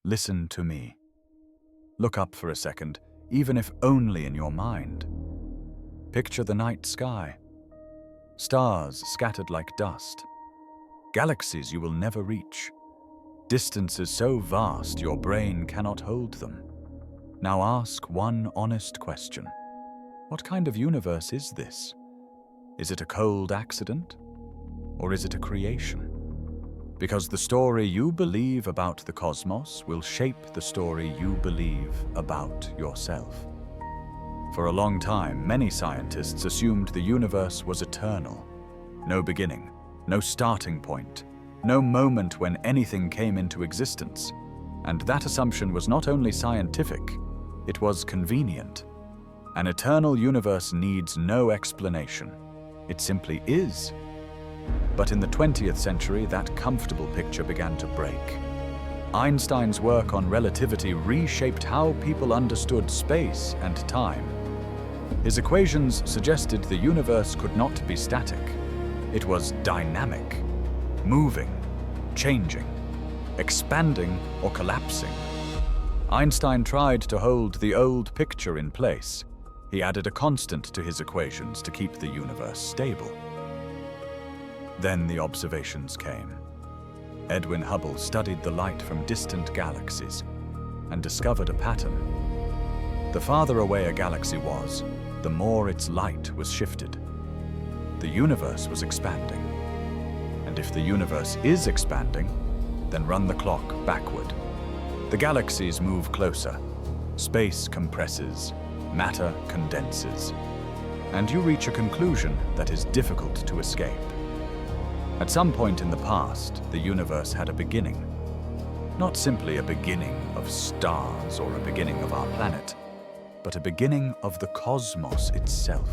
Listen to me. Look up for a second, even if only in your mind. Picture the night sky. Stars scattered like dust. Galaxies you will never reach. Distances so vast your brain cannot hold them. Now ask one honest question. What kind of universe is this? Is it a cold accident? Or is it a creation? Because the story you believe about the cosmos will shape the story you believe about yourself. For a long time, many scientists assumed the universe was eternal. No beginning, no starting point, no moment when anything came into existence. And that assumption was not only scientific, it was convenient. An eternal universe needs no explanation. It simply is. But in the 20th century, that comfortable picture began to break. Einstein's work on relativity reshaped how people understood space and time. His equations suggested the universe could not be static. It was dynamic, moving, changing, expanding or collapsing. Einstein tried to hold the old picture in place. He added a constant to his equations to keep the universe stable. Then the observations came. Edwin Hubble studied the light from distant galaxies and discovered a pattern. The farther away a galaxy was, the more its light was shifted. The universe was expanding. And if the universe is expanding, then run the clock backward. The galaxies move closer. Space compresses, matter condenses, and you reach a conclusion that is difficult to escape. At some point in the past, the universe had a beginning. Not simply a beginning of stars or a beginning of our planet, but a beginning of the cosmos itself.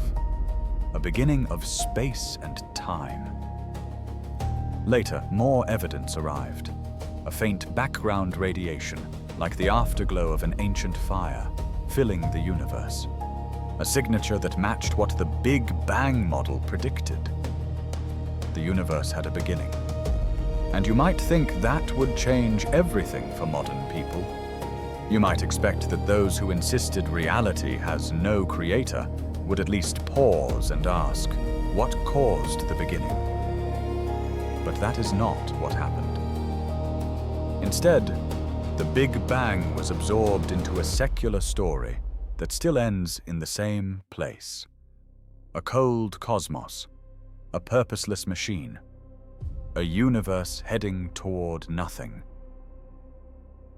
A beginning of space and time. Later, more evidence arrived. A faint background radiation, like the afterglow of an ancient fire, filling the universe. A signature that matched what the Big Bang model predicted. The universe had a beginning. And you might think that would change everything for modern people. You might expect that those who insisted reality has no creator would at least pause and ask, what caused the beginning? But that is not what happened. Instead, the Big Bang was absorbed into a secular story that still ends in the same place. A cold cosmos, a purposeless machine, a universe heading toward nothing.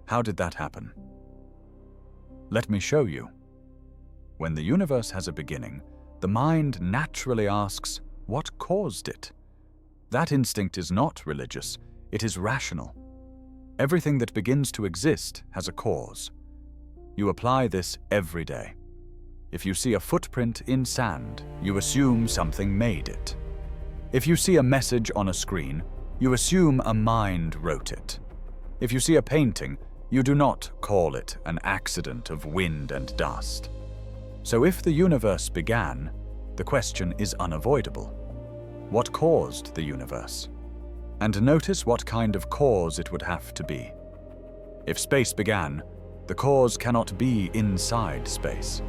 How did that happen? Let me show you. When the universe has a beginning, the mind naturally asks, what caused it? That instinct is not religious, it is rational. Everything that begins to exist has a cause. You apply this every day. If you see a footprint in sand, you assume something made it. If you see a message on a screen, you assume a mind wrote it. If you see a painting, you do not call it an accident of wind and dust. So if the universe began, the question is unavoidable. What caused the universe? And notice what kind of cause it would have to be. If space began, the cause cannot be inside space.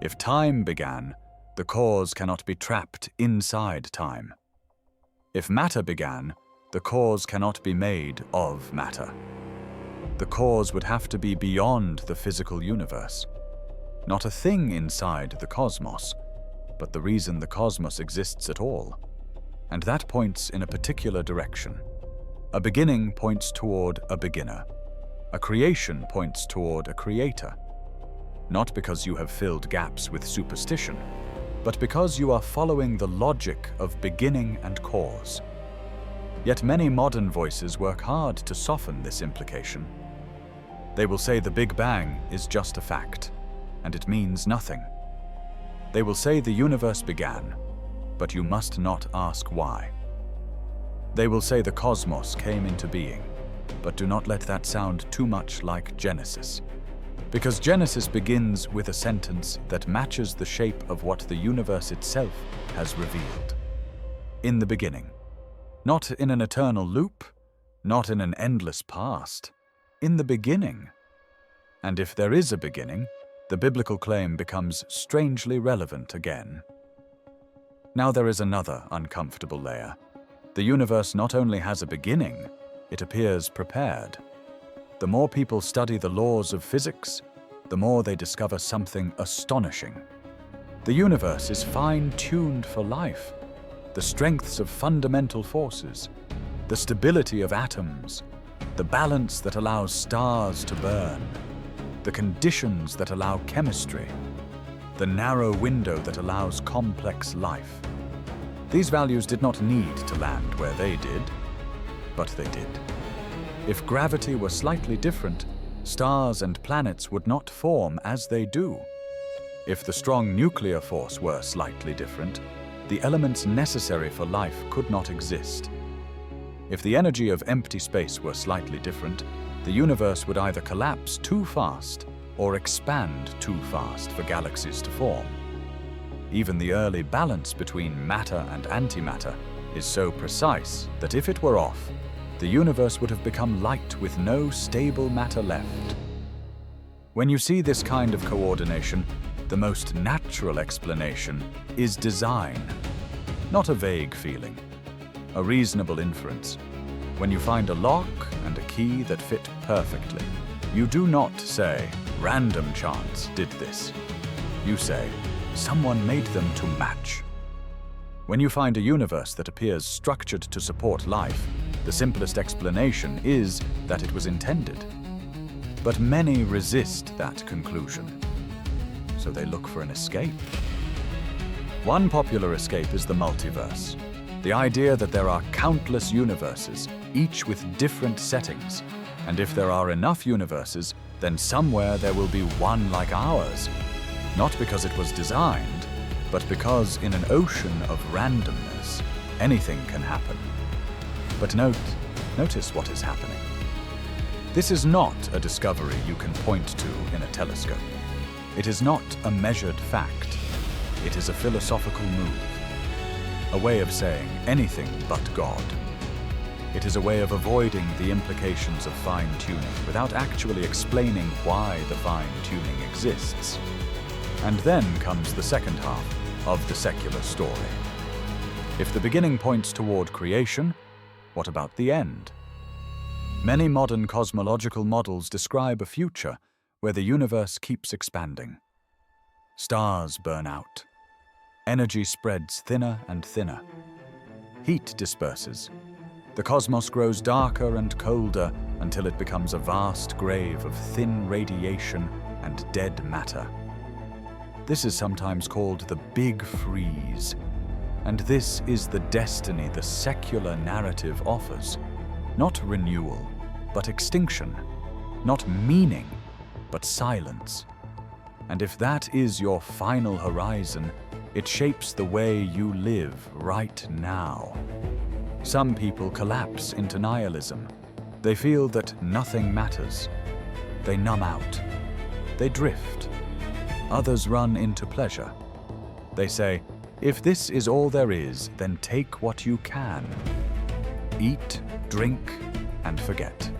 If time began, the cause cannot be trapped inside time. If matter began, the cause cannot be made of matter. The cause would have to be beyond the physical universe. Not a thing inside the cosmos, but the reason the cosmos exists at all. And that points in a particular direction. A beginning points toward a beginner. A creation points toward a creator. Not because you have filled gaps with superstition, but because you are following the logic of beginning and cause. Yet many modern voices work hard to soften this implication. They will say the Big Bang is just a fact, and it means nothing. They will say the universe began, but you must not ask why. They will say the cosmos came into being, but do not let that sound too much like Genesis. Because Genesis begins with a sentence that matches the shape of what the universe itself has revealed. In the beginning. Not in an eternal loop, not in an endless past, in the beginning. And if there is a beginning, the biblical claim becomes strangely relevant again. Now there is another uncomfortable layer. The universe not only has a beginning, it appears prepared. The more people study the laws of physics, the more they discover something astonishing. The universe is fine-tuned for life. The strengths of fundamental forces, the stability of atoms, the balance that allows stars to burn, the conditions that allow chemistry, the narrow window that allows complex life. These values did not need to land where they did, but they did. If gravity were slightly different, stars and planets would not form as they do. If the strong nuclear force were slightly different, the elements necessary for life could not exist. If the energy of empty space were slightly different, the universe would either collapse too fast or expand too fast for galaxies to form. Even the early balance between matter and antimatter is so precise that if it were off, the universe would have become light with no stable matter left. When you see this kind of coordination, the most natural explanation is design, not a vague feeling, a reasonable inference. When you find a lock and a key that fit perfectly, you do not say, "Random chance did this." You say, "Someone made them to match." When you find a universe that appears structured to support life, the simplest explanation is that it was intended. But many resist that conclusion, so they look for an escape. One popular escape is the multiverse, the idea that there are countless universes, each with different settings, and if there are enough universes, then somewhere there will be one like ours, not because it was designed, but because in an ocean of randomness, anything can happen. But notice what is happening. This is not a discovery you can point to in a telescope. It is not a measured fact. It is a philosophical move, a way of saying anything but God. It is a way of avoiding the implications of fine-tuning without actually explaining why the fine-tuning exists. And then comes the second half of the secular story. If the beginning points toward creation, what about the end? Many modern cosmological models describe a future where the universe keeps expanding. Stars burn out. Energy spreads thinner and thinner. Heat disperses. The cosmos grows darker and colder until it becomes a vast grave of thin radiation and dead matter. This is sometimes called the Big Freeze. And this is the destiny the secular narrative offers. Not renewal, but extinction. Not meaning, but silence. And if that is your final horizon, it shapes the way you live right now. Some people collapse into nihilism. They feel that nothing matters. They numb out. They drift. Others run into pleasure. They say, "If this is all there is, then take what you can. Eat, drink, and forget."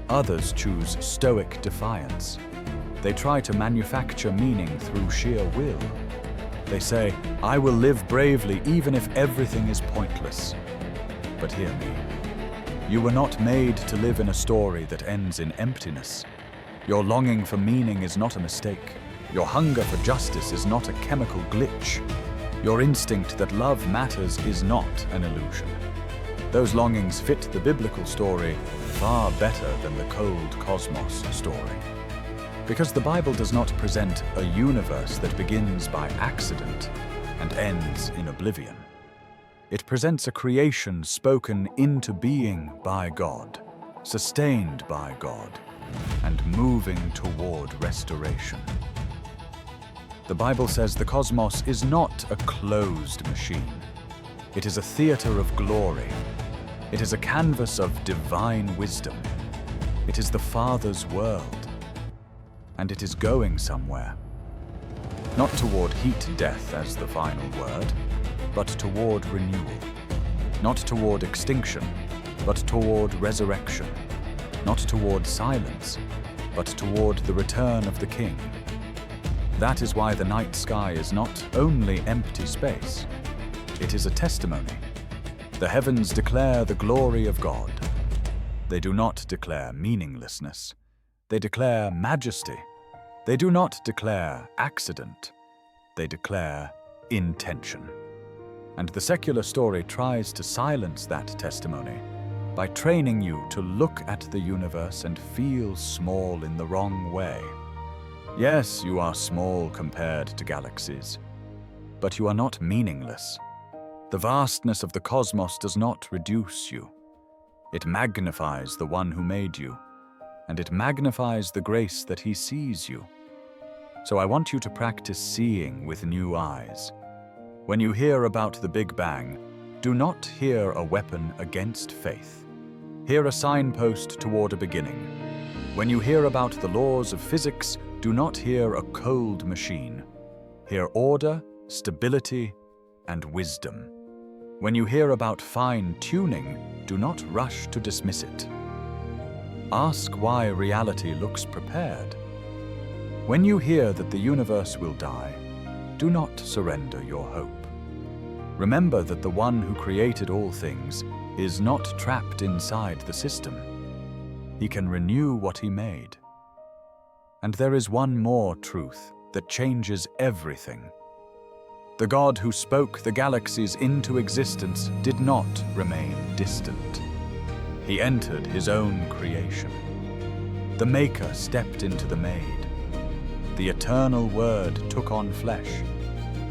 Others choose stoic defiance. They try to manufacture meaning through sheer will. They say, "I will live bravely even if everything is pointless." But hear me. You were not made to live in a story that ends in emptiness. Your longing for meaning is not a mistake. Your hunger for justice is not a chemical glitch. Your instinct that love matters is not an illusion. Those longings fit the biblical story far better than the cold cosmos story. Because the Bible does not present a universe that begins by accident and ends in oblivion. It presents a creation spoken into being by God, sustained by God, and moving toward restoration. The Bible says the cosmos is not a closed machine. It is a theater of glory. It is a canvas of divine wisdom. It is the Father's world. And it is going somewhere. Not toward heat death as the final word, but toward renewal. Not toward extinction, but toward resurrection. not toward silence, but toward the return of the King. That is why the night sky is not only empty space. It is a testimony. The heavens declare the glory of God. They do not declare meaninglessness. They declare majesty. They do not declare accident. They declare intention. And the secular story tries to silence that testimony by training you to look at the universe and feel small in the wrong way. Yes, you are small compared to galaxies, but you are not meaningless. The vastness of the cosmos does not reduce you. It magnifies the one who made you, and it magnifies the grace that he sees you. So I want you to practice seeing with new eyes. When you hear about the Big Bang, do not hear a weapon against faith. Hear a signpost toward a beginning. When you hear about the laws of physics, do not hear a cold machine. Hear order, stability, and wisdom. When you hear about fine-tuning, do not rush to dismiss it. Ask why reality looks prepared. When you hear that the universe will die, do not surrender your hope. Remember that the one who created all things is not trapped inside the system. He can renew what he made. And there is one more truth that changes everything. The God who spoke the galaxies into existence did not remain distant. He entered his own creation. The Maker stepped into the made. The eternal Word took on flesh.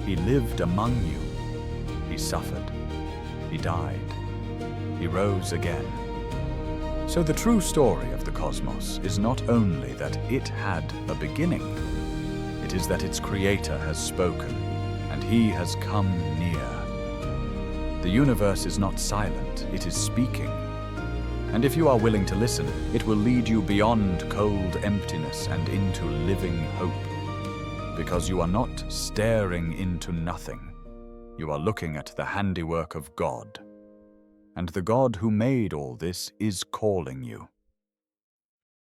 He lived among you. He suffered. He died. He rose again. So the true story of the cosmos is not only that it had a beginning, it is that its creator has spoken, and he has come near. The universe is not silent, it is speaking. And if you are willing to listen, it will lead you beyond cold emptiness and into living hope. Because you are not staring into nothing. You are looking at the handiwork of God. And the God who made all this is calling you.